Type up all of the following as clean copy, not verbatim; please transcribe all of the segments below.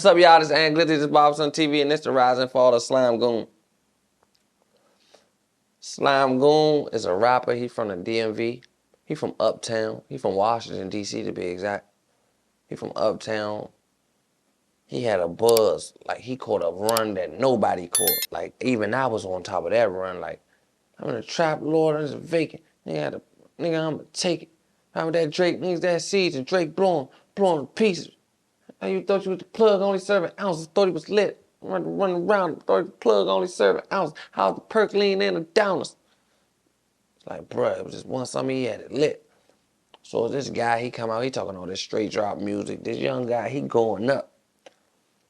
What's up, y'all? This is Dangerousness on TV, and this the rise and fall of SlimeGoon. SlimeGoon is a rapper. He from the DMV. He from Uptown. He from Washington, D.C. to be exact. He from Uptown. He had a buzz. Like, he caught a run that nobody caught. Like, even I was on top of that run. Like, I'm in a trap, Lord, and it's vacant. Nigga, I'ma take it. How with that Drake, niggas that seeds and Drake blowing to pieces. How you thought you was the plug only serving ounces? Thought he was lit. Running around, thought the plug only serving ounces. How's the perk lean in the downers? It's like, bruh, it was just one summer he had it lit. So this guy, he come out, he talking all this straight drop music. This young guy, he going up.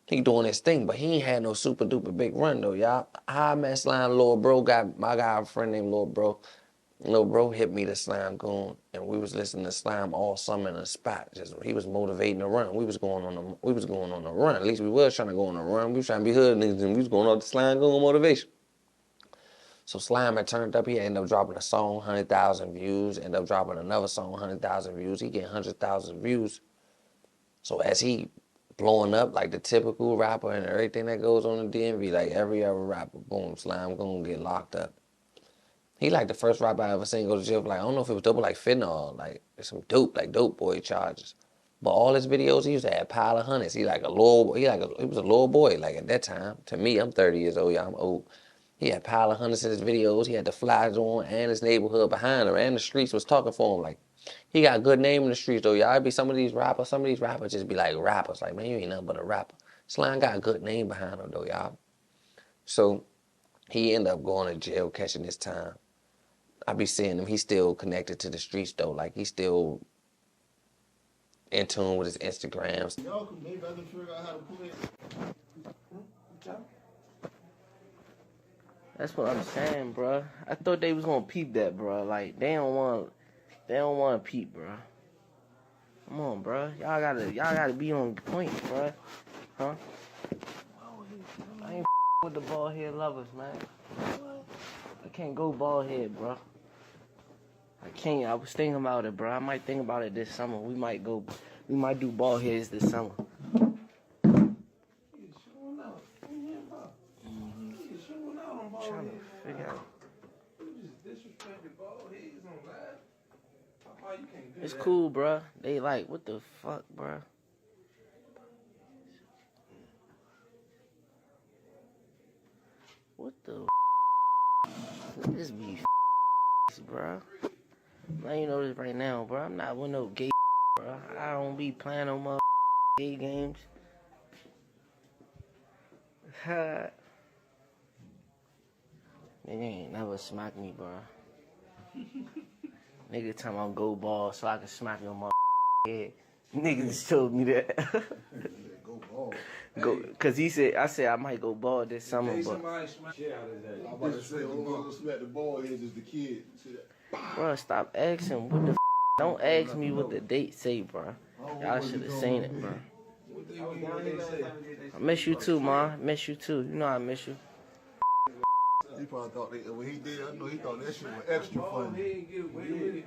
He doing his thing, but he ain't had no super duper big run though, y'all. I met Slime, Lil Bro, my guy, a friend named Lil Bro. Lil Bro hit me to SlimeGoon, and we was listening to Slime all summer in a spot. Just he was motivating the run. We was going on the run. At least we was trying to go on the run. We was trying to be hood niggas, and we was going on the SlimeGoon motivation. So Slime had turned up. He ended up dropping a song, 100,000 views. Ended up dropping another song, 100,000 views. He get 100,000 views. So as he blowing up like the typical rapper and everything that goes on in DMV, like every other rapper, boom, SlimeGoon get locked up. He like the first rapper I ever seen go to jail for, like, I don't know if it was dope, like fentanyl, like some dope, like dope boy charges. But all his videos, he used to have a pile of hundreds. He was a little boy, like at that time. To me, I'm 30 years old, yeah, I'm old. He had a pile of hundreds in his videos. He had the flies on and his neighborhood behind him, and the streets was talking for him. Like, he got a good name in the streets though, y'all. Be some of these rappers just be like rappers. Like, man, you ain't nothing but a rapper. Slime got a good name behind him though, y'all. So he ended up going to jail, catching his time. I be seeing him, he's still connected to the streets though. Like, he's still in tune with his Instagrams. Y'all can maybe I can figure out how to pull it. That's what I'm saying, bro. I thought they was gonna peep that, bro. Like, they don't want to peep, bro. Come on, bro. Y'all gotta be on point, bro. Huh? I ain't with the Ballhead lovers, man. I can't go Ballhead, bro. I can't. I was thinking about it, bro. I might think about it this summer. We might do Ballheads this summer. Trying to figure out. It's cool, bro. They like, what the fuck, bro? What the this be bro? Now you know this right now, bro. I'm not with no gay, bro. I don't be playing no mother gay games. Nigga ain't never smack me, bro. Nigga tell me I'm go ball so I can smack your mother head. Nigga just told me that. Go ball. Go, cause I said I might go ball this summer, but. I'm about to say, who's smack the ball here is the kid. Bro, stop asking. What the Don't ask me what the date say, bro. Y'all should have seen it, bro. I miss you too, ma. Miss you too. You know I miss you. He probably thought that when he did, I know he thought that shit was extra funny.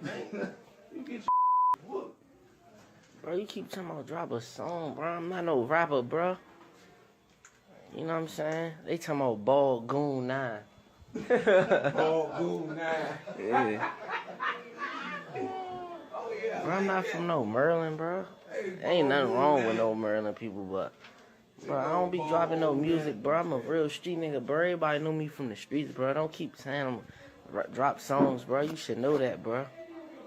Bro, you keep talking about drop a song, bro. I'm not no rapper, bro. You know what I'm saying? They talking about Ballhead. Ballhead. Yeah. Bro, I'm not from no Maryland, bro. Ain't nothing wrong with no Maryland people, but bro, I don't be dropping no music, bro. I'm a real street nigga, bro. Everybody know me from the streets, bro. Don't keep saying I'm drop songs, bro. You should know that, bro.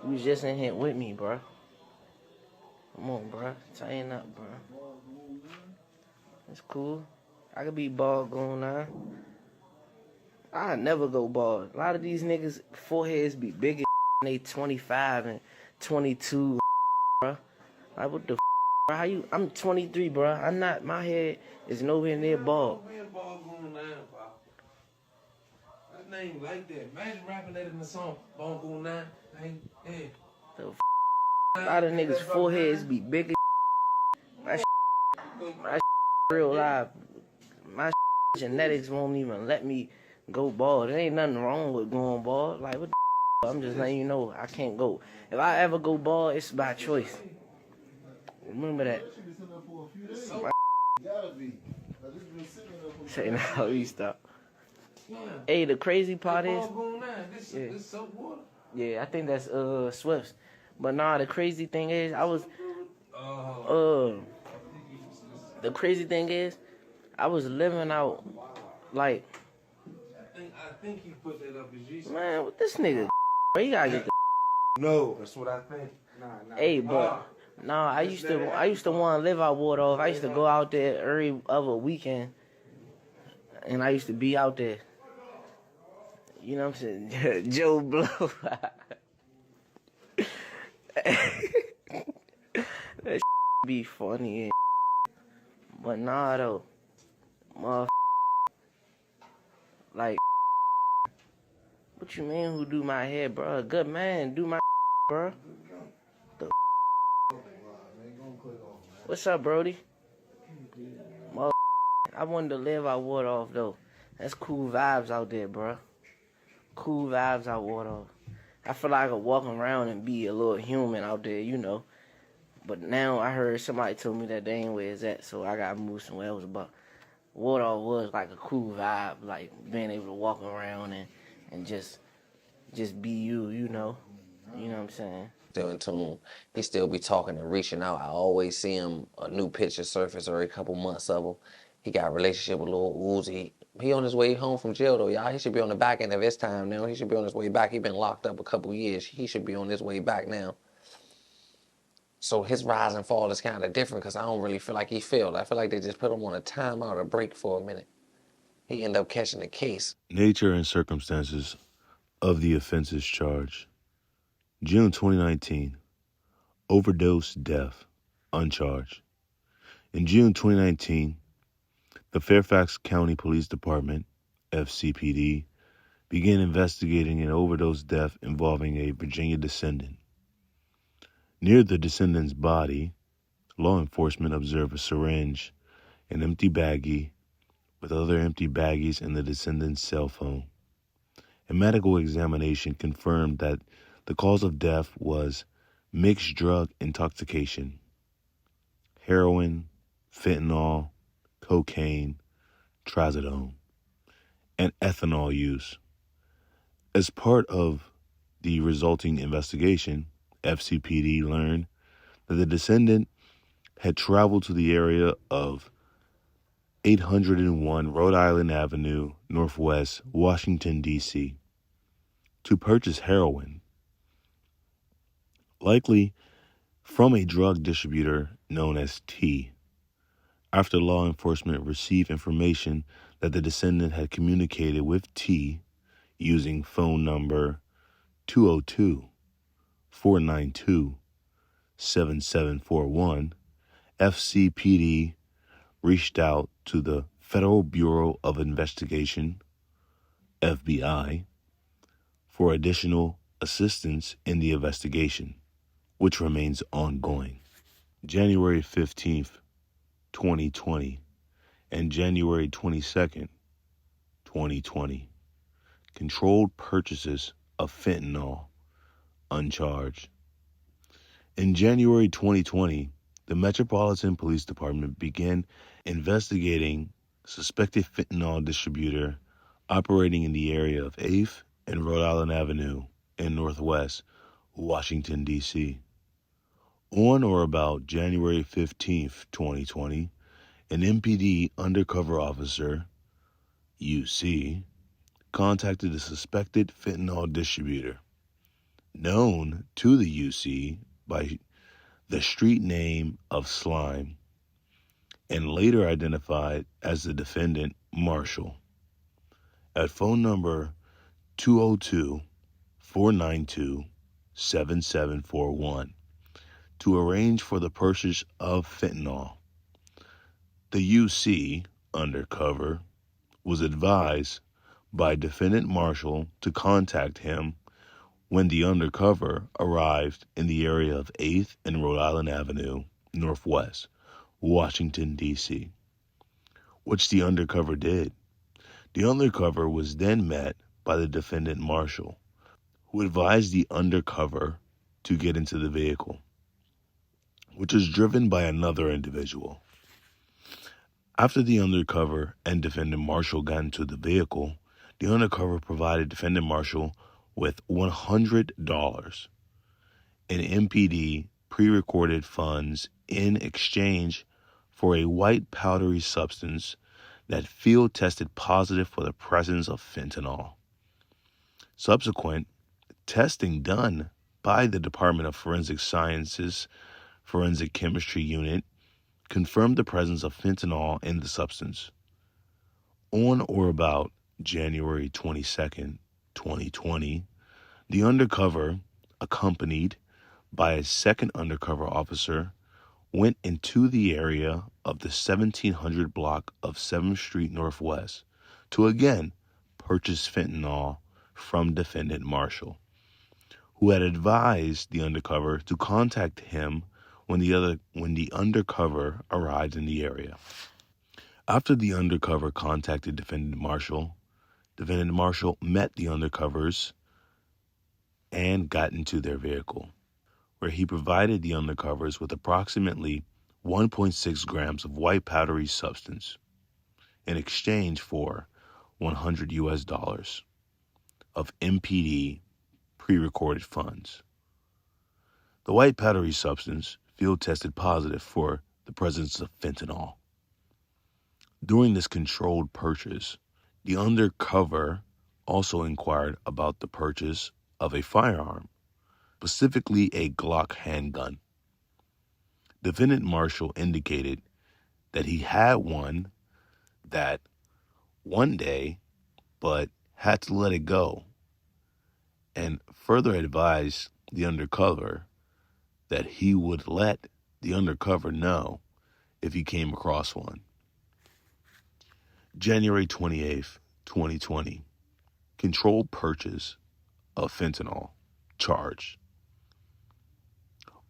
You was just in here with me, bro. Come on, bro. Tighten up, bro. It's cool. I could be Ballhead. I never go bald. A lot of these niggas foreheads be big as they 25 and 22, bro. Like, what the bro? How you? I'm 23, bro. I'm not. My head is nowhere near bald. That name like that. Imagine rapping that in the song. Ballhead. The a lot of niggas foreheads be big as my real life. My genetics won't even let me go bald. There ain't nothing wrong with going bald. Like, what the I'm just letting you know I can't go. If I ever go bald, it's by choice. Remember that. My Gotta be. Cause it's been sitting there for Say now, we stop. Yeah. Hey, the crazy part is, This Yeah. this soap water. yeah, I think that's Swift's. But nah, the crazy thing is, Oh. the crazy thing is, I was living out, like, I think he put that up as Jesus. man, what this nigga, bro, you gotta get the. No, that's what I think. Nah. Hey, but nah, I used to want to live out Wardolph. I used to go out there every other weekend, and I used to be out there. You know what I'm saying? Joe Blow. That be funny, and but nah though, motherfucker. Like, what you mean? Who do my hair, bro? A good man do my, bro. The what's up, Brody? Mother, I wanted to live out Wardolph though. That's cool vibes out there, bro. Cool vibes out Wardolph. I feel like I could walk around and be a little human out there, you know. But now I heard somebody told me that they ain't where it's at, so I gotta move somewhere else. But Wardolph was like a cool vibe, like being able to walk around and just be you, you know. You know what I'm saying? Still in tune. He still be talking and reaching out. I always see him, a new picture surface every couple months of him. He got a relationship with Lil Uzi. He on his way home from jail though, y'all. He should be on the back end of his time now. He should be on his way back. He been locked up a couple years. He should be on his way back now. So his rise and fall is kind of different because I don't really feel like he failed. I feel like they just put him on a timeout, a break for a minute. He ended up catching the case. Nature and circumstances of the offenses charged. June 2019, Overdose Death, uncharged. In June 2019, the Fairfax County Police Department, FCPD, began investigating an overdose death involving a Virginia descendant. Near the descendant's body, law enforcement observed a syringe, an empty baggie, with other empty baggies and the descendant's cell phone. A medical examination confirmed that the cause of death was mixed drug intoxication, heroin, fentanyl, cocaine, trazodone, and ethanol use. As part of the resulting investigation, FCPD learned that the descendant had traveled to the area of 801 Rhode Island Avenue, Northwest, Washington, D.C., to purchase heroin, likely from a drug distributor known as T. After law enforcement received information that the descendant had communicated with T using phone number 202-492-7741, FCPD reached out to the Federal Bureau of Investigation, FBI, for additional assistance in the investigation, which remains ongoing. January 15th, 2020, and January 22nd, 2020, controlled purchases of fentanyl, uncharged. In January 2020, the Metropolitan Police Department began investigating suspected fentanyl distributor operating in the area of 8th and Rhode Island Avenue in Northwest Washington, D.C. On or about January 15th, 2020, an MPD undercover officer, UC, contacted the suspected fentanyl distributor, known to the UC by the street name of Slime, and later identified as the defendant, Marshall, at phone number 202-492-7741 to arrange for the purchase of fentanyl. The UC, undercover, was advised by defendant Marshall to contact him when the undercover arrived in the area of 8th and Rhode Island Avenue, Northwest, Washington, D.C., which the undercover did. The undercover was then met by the defendant Marshall, who advised the undercover to get into the vehicle, which was driven by another individual. After the undercover and Defendant Marshall got into the vehicle, the undercover provided Defendant Marshall with $100 in MPD pre-recorded funds in exchange for a white powdery substance that field tested positive for the presence of fentanyl. Subsequent testing done by the Department of Forensic Sciences Forensic Chemistry Unit confirmed the presence of fentanyl in the substance. On or about January 22nd, 2020, the undercover, accompanied by a second undercover officer, went into the area of the 1700 block of 7th Street Northwest to again purchase fentanyl from Defendant Marshall, who had advised the undercover to contact him when the undercover arrived in the area. After the undercover contacted Defendant Marshall met the undercovers and got into their vehicle, where he provided the undercovers with approximately 1.6 grams of white powdery substance in exchange for $100 of MPD pre-recorded funds. The white powdery substance field tested positive for the presence of fentanyl. During this controlled purchase, the undercover also inquired about the purchase of a firearm, specifically a Glock handgun. Defendant Marshall indicated that he had one that one day, but had to let it go, and further advised the undercover that he would let the undercover know if he came across one. January 28th, 2020, controlled purchase of fentanyl charged.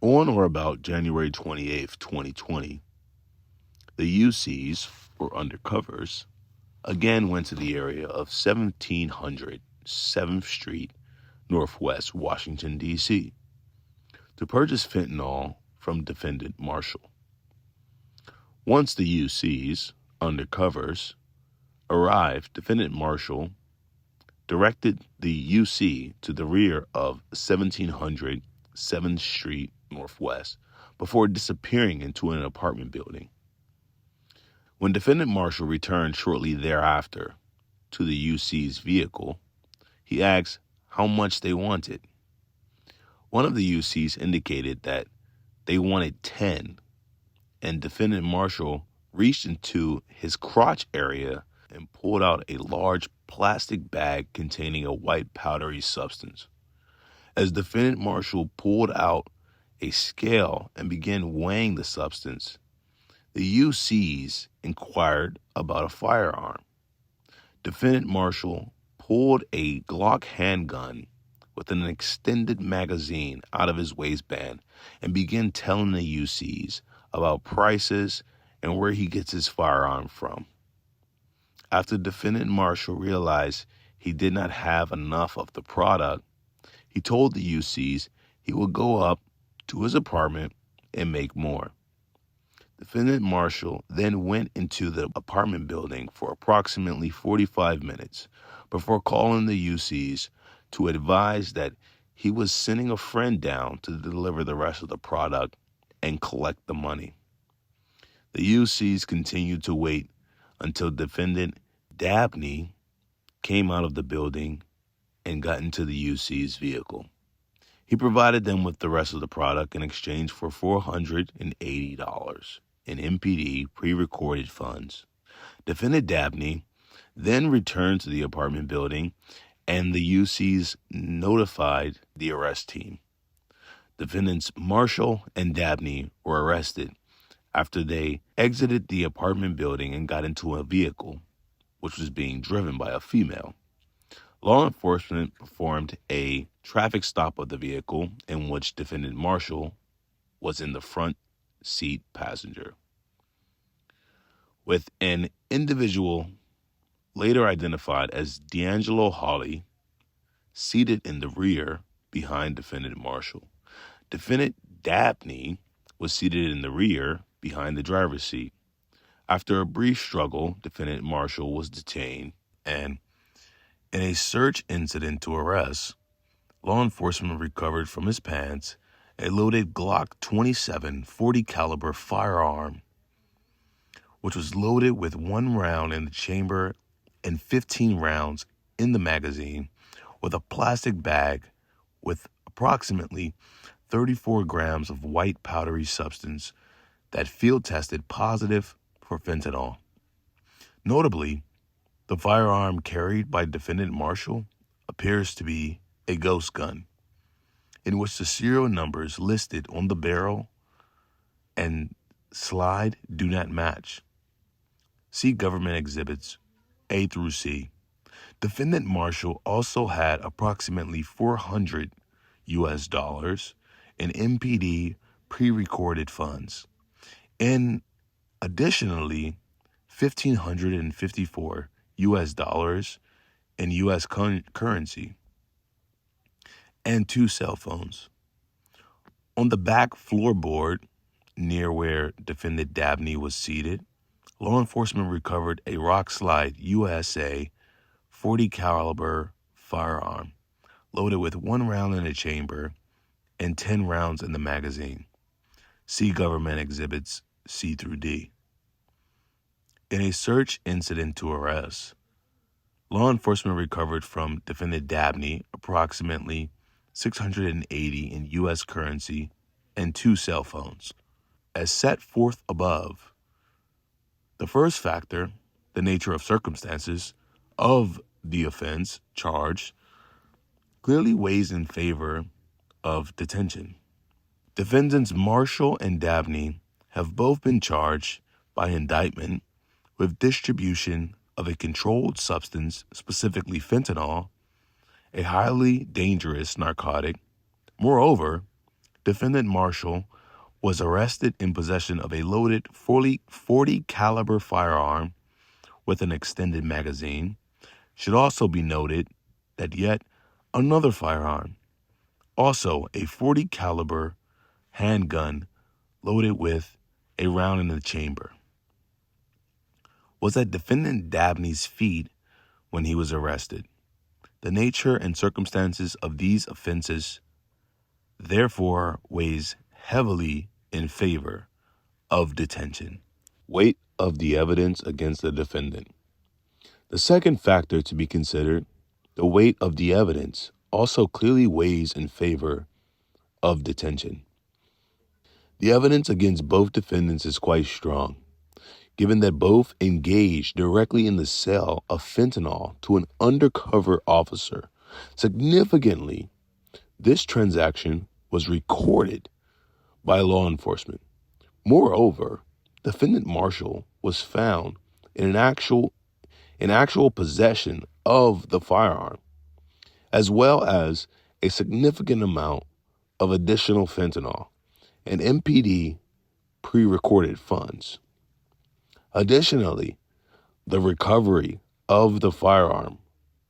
On or about January 28th, 2020, the UCs, or undercovers, again went to the area of 1700 7th Street, Northwest, Washington, D.C., to purchase fentanyl from Defendant Marshall. Once the UCs, undercovers, arrived, Defendant Marshall directed the UC to the rear of 1700 7th Street Northwest before disappearing into an apartment building. When Defendant Marshall returned shortly thereafter to the UC's vehicle, he asked how much they wanted. One of the UCs indicated that they wanted 10, and Defendant Marshall reached into his crotch area and pulled out a large plastic bag containing a white powdery substance. As Defendant Marshall pulled out a scale and began weighing the substance, the UCs inquired about a firearm. Defendant Marshall pulled a Glock handgun with an extended magazine out of his waistband and began telling the UCs about prices and where he gets his firearm from. After Defendant Marshall realized he did not have enough of the product, he told the UCs he would go up to his apartment and make more. Defendant Marshall then went into the apartment building for approximately 45 minutes before calling the UCs to advise that he was sending a friend down to deliver the rest of the product and collect the money. The UCs continued to wait until Defendant Dabney came out of the building and got into the UC's vehicle. He provided them with the rest of the product in exchange for $480 in MPD pre-recorded funds. Defendant Dabney then returned to the apartment building, and the UCs notified the arrest team. Defendants Marshall and Dabney were arrested after they exited the apartment building and got into a vehicle, which was being driven by a female. Law enforcement performed a traffic stop of the vehicle in which Defendant Marshall was in the front seat passenger, with an individual later identified as D'Angelo Hawley seated in the rear behind Defendant Marshall. Defendant Dabney was seated in the rear behind the driver's seat. After a brief struggle, defendant Marshall was detained, and in a search incident to arrest, law enforcement recovered from his pants a loaded Glock 27 40 caliber firearm, which was loaded with 1 round in the chamber and 15 rounds in the magazine, with a plastic bag with approximately 34 grams of white powdery substance that field tested positive for fentanyl. Notably, the firearm carried by defendant Marshall appears to be a ghost gun, in which the serial numbers listed on the barrel and slide do not match. See government exhibits A through C. Defendant Marshall also had approximately $400 in MPD pre-recorded funds, and additionally $1,554 in U.S. currency, and 2 cell phones. On the back floorboard, near where defendant Dabney was seated, law enforcement recovered a Rockslide USA 40 caliber firearm, loaded with 1 round in the chamber and 10 rounds in the magazine. See government exhibits C through D. In a search incident to arrest, law enforcement recovered from defendant Dabney approximately $680 in U.S. currency and 2 cell phones. As set forth above, the first factor, the nature of circumstances of the offense charged, clearly weighs in favor of detention. Defendants Marshall and Dabney have both been charged by indictment with distribution of a controlled substance, specifically fentanyl, a highly dangerous narcotic. Moreover, defendant Marshall was arrested in possession of a loaded 40 caliber firearm with an extended magazine. Should also be noted that yet another firearm, also a 40 caliber handgun loaded with a round in the chamber, was at defendant Dabney's feet when he was arrested. The nature and circumstances of these offenses therefore weighs heavily in favor of detention. Weight of the evidence against the defendant. The second factor to be considered, the weight of the evidence, also clearly weighs in favor of detention. The evidence against both defendants is quite strong, given that both engaged directly in the sale of fentanyl to an undercover officer. Significantly, this transaction was recorded by law enforcement. Moreover, defendant Marshall was found in actual possession of the firearm, as well as a significant amount of additional fentanyl and MPD pre-recorded funds. Additionally, the recovery of the firearm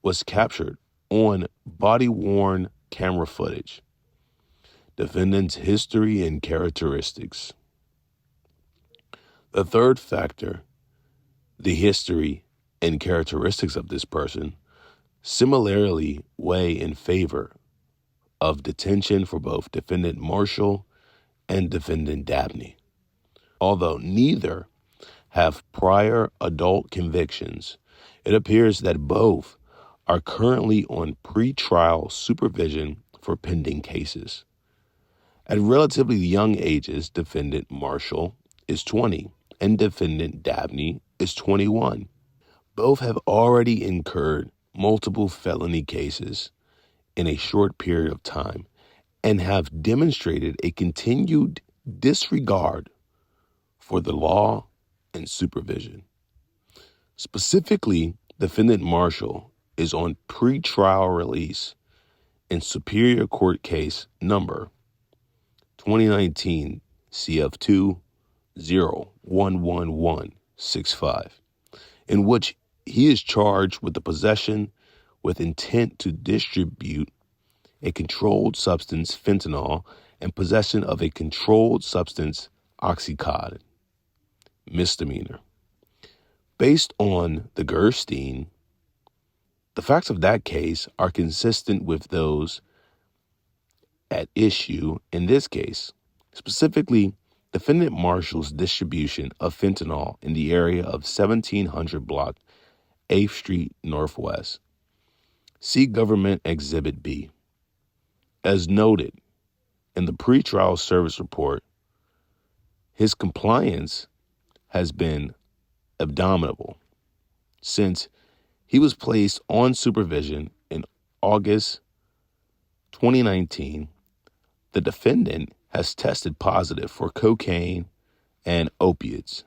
was captured on body-worn camera footage. Defendant's history and characteristics. The third factor, the history and characteristics of this person, similarly weigh in favor of detention for both defendant Marshall and defendant Dabney. Although neither have prior adult convictions, it appears that both are currently on pretrial supervision for pending cases. At relatively young ages, defendant Marshall is 20 and defendant Dabney is 21. Both have already incurred multiple felony cases in a short period of time and have demonstrated a continued disregard for the law and supervision. Specifically, defendant Marshall is on pretrial release in Superior Court Case number 2019 CF2 011165, in which he is charged with the possession with intent to distribute a controlled substance, fentanyl, and possession of a controlled substance, Oxycontin, misdemeanor. Based on the Gerstein, the facts of that case are consistent with those at issue in this case, specifically Defendant Marshall's distribution of fentanyl in the area of 1700 block 8th Street Northwest. See Government Exhibit B. As noted in the pretrial service report, his compliance has been abominable since he was placed on supervision in August 2019. The defendant has tested positive for cocaine and opiates,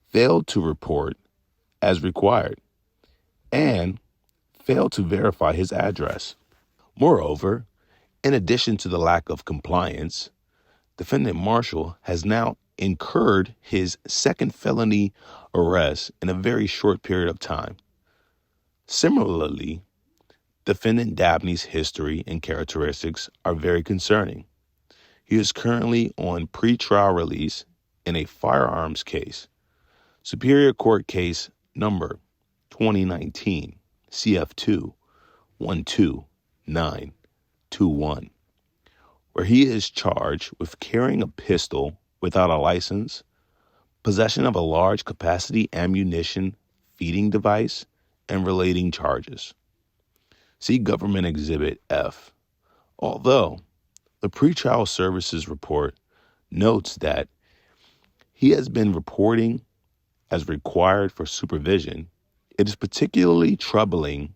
failed to report as required, and failed to verify his address. Moreover, in addition to the lack of compliance, Defendant Marshall has now incurred his second felony arrest in a very short period of time. Similarly, Defendant Dabney's history and characteristics are very concerning. He is currently on pretrial release in a firearms case, Superior Court Case Number 2019 CF2 12921, where he is charged with carrying a pistol without a license, possession of a large capacity ammunition feeding device, and relating charges. See Government Exhibit F. Although the pretrial services report notes that he has been reporting as required for supervision, it is particularly troubling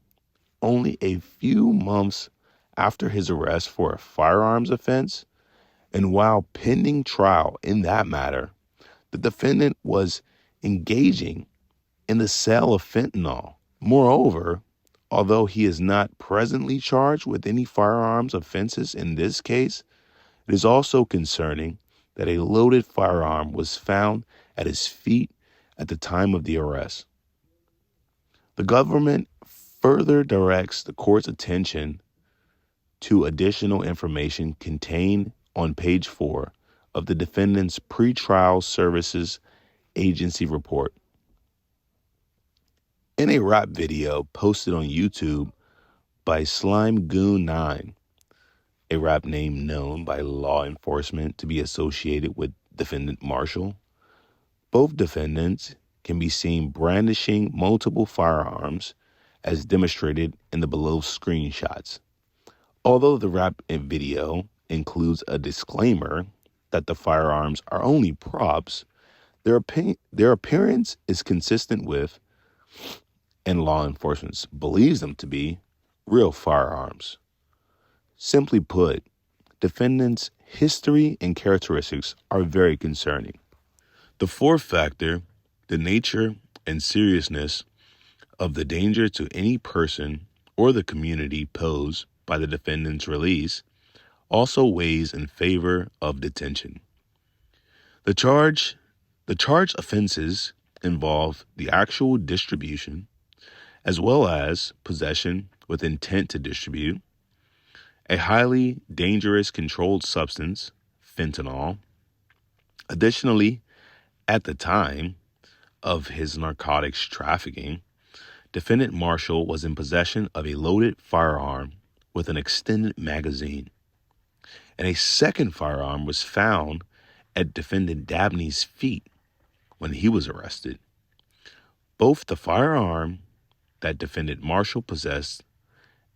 only a few months after his arrest for a firearms offense, and while pending trial in that matter, the defendant was engaging in the sale of fentanyl. Moreover, although he is not presently charged with any firearms offenses in this case, it is also concerning that a loaded firearm was found at his feet at the time of the arrest. The government further directs the court's attention to additional information contained on page 4 of the defendant's pretrial services agency report. In a rap video posted on YouTube by SlimeGoon9, a rap name known by law enforcement to be associated with Defendant Marshall, both defendants can be seen brandishing multiple firearms as demonstrated in the below screenshots. Although the rap video includes a disclaimer that the firearms are only props, their appearance is consistent with, and law enforcement believes them to be, real firearms. Simply put, defendants' history and characteristics are very concerning. The fourth factor, the nature and seriousness of the danger to any person or the community posed by the defendant's release, also weighs in favor of detention. The charged offenses involve the actual distribution, as well as possession with intent to distribute, a highly dangerous controlled substance, fentanyl. Additionally, at the time of his narcotics trafficking, Defendant Marshall was in possession of a loaded firearm with an extended magazine, and a second firearm was found at Defendant Dabney's feet when he was arrested. Both the firearm that Defendant Marshall possessed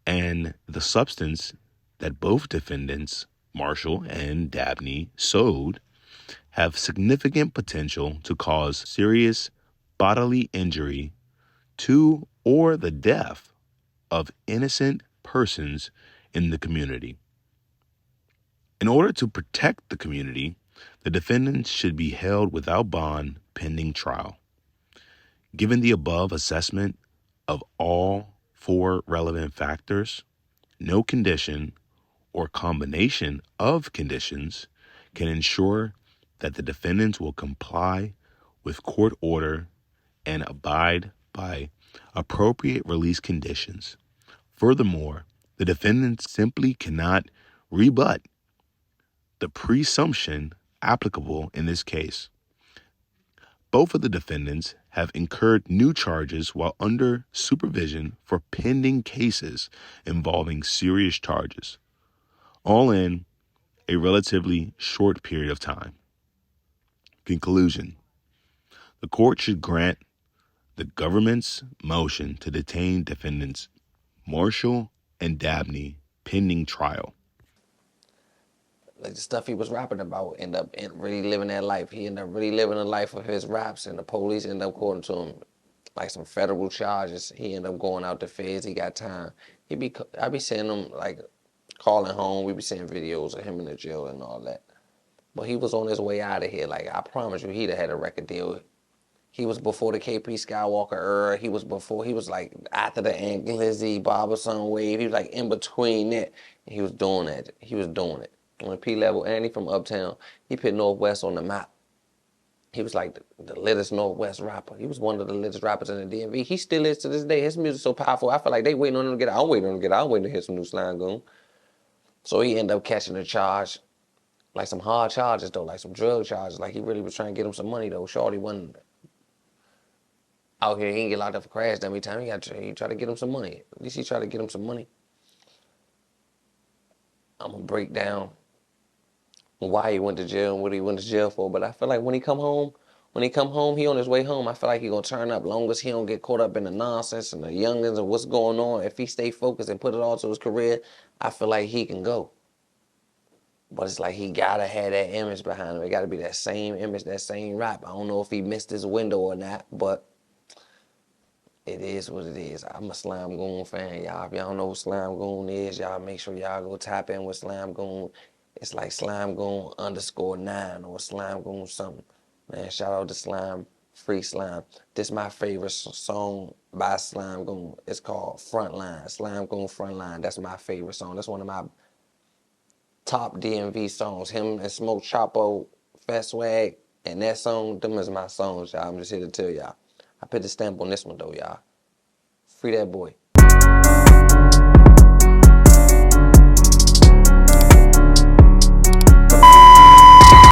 and the substance that both defendants, Marshall and Dabney, sold have significant potential to cause serious bodily injury to or the death of innocent persons in the community. In order to protect the community, the defendants should be held without bond pending trial. Given the above assessment of all four relevant factors, no condition or combination of conditions can ensure that the defendants will comply with court order and abide by appropriate release conditions. Furthermore, the defendants simply cannot rebut the presumption applicable in this case. Both of the defendants have incurred new charges while under supervision for pending cases involving serious charges, all in a relatively short period of time. Conclusion: the court should grant the government's motion to detain defendants Marshall and Dabney pending trial. Like the stuff he was rapping about end up really living that life. He ended up really living the life of his raps, and the police ended up according to him like some federal charges. He ended up going out to feds. He got time. I be seeing him like calling home. We be seeing videos of him in the jail and all that. But he was on his way out of here. Like I promise you, he'd have had a record deal. He was before the KP Skywalker era. He was like after the Ant Glizzy, Barberson wave. He was like in between that. And he was doing that. He was doing it. On the P-level, and he from Uptown. He put Northwest on the map. He was like the littest Northwest rapper. He was one of the littest rappers in the DMV. He still is to this day. His music's so powerful. I feel like they waiting on him to get out. I'm waiting on him to get out. I'm waiting to hear some new SlimeGoon. So he ended up catching a charge, like some hard charges though, like some drug charges. Like he really was trying to get him some money though. Shorty wasn't out here. He didn't get locked up for crash every time. He tried to get him some money. At least he tried to get him some money. I'm gonna break down why he went to jail and what he went to jail for. But I feel like when he come home, he on his way home, I feel like he gonna turn up. Long as he don't get caught up in the nonsense and the youngins and what's going on, if he stay focused and put it all to his career, I feel like he can go. But it's like he gotta have that image behind him. It gotta be that same image, that same rap. I don't know if he missed his window or not, but it is what it is. I'm a SlimeGoon fan, y'all. If y'all don't know who SlimeGoon is, y'all make sure y'all go tap in with SlimeGoon. It's like SlimeGoon_9 or SlimeGoon something. Man, shout out to Slime, Free Slime. This is my favorite song by SlimeGoon. It's called Frontline, SlimeGoon Frontline. That's my favorite song. That's one of my top DMV songs. Him and Smoke Chapo, Fat Swag, and that song, them is my songs, y'all. I'm just here to tell y'all. I put the stamp on this one though, y'all. Free that boy.